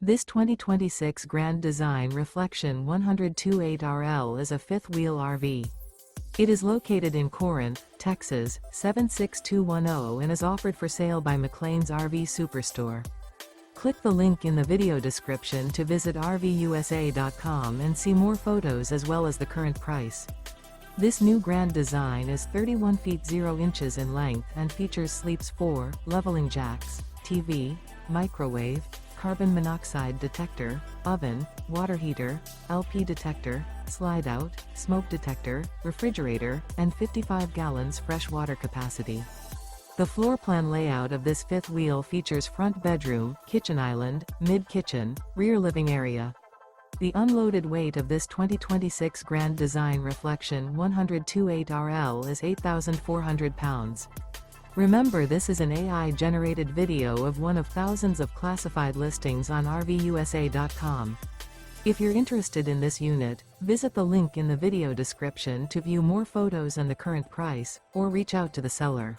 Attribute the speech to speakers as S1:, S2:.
S1: This 2026 Grand Design Reflection 102.8RL is a fifth-wheel RV. It is located in Corinth, Texas, 76210 and is offered for sale by McClain's RV Superstore. Click the link in the video description to visit RVUSA.com and see more photos as well as the current price. This new Grand Design is 31 feet 0 inches in length and features sleeps 4, leveling jacks, TV, microwave, carbon monoxide detector, oven, water heater, LP detector, Slideout, smoke detector, refrigerator, and 55 gallons fresh water capacity. The floor plan layout of this fifth wheel features front bedroom, kitchen island, mid-kitchen, rear living area. The unloaded weight of this 2026 Grand Design Reflection 102.8RL is 8,400 pounds. Remember, this is an AI-generated video of one of thousands of classified listings on RVUSA.com. If you're interested in this unit, visit the link in the video description to view more photos and the current price, or reach out to the seller.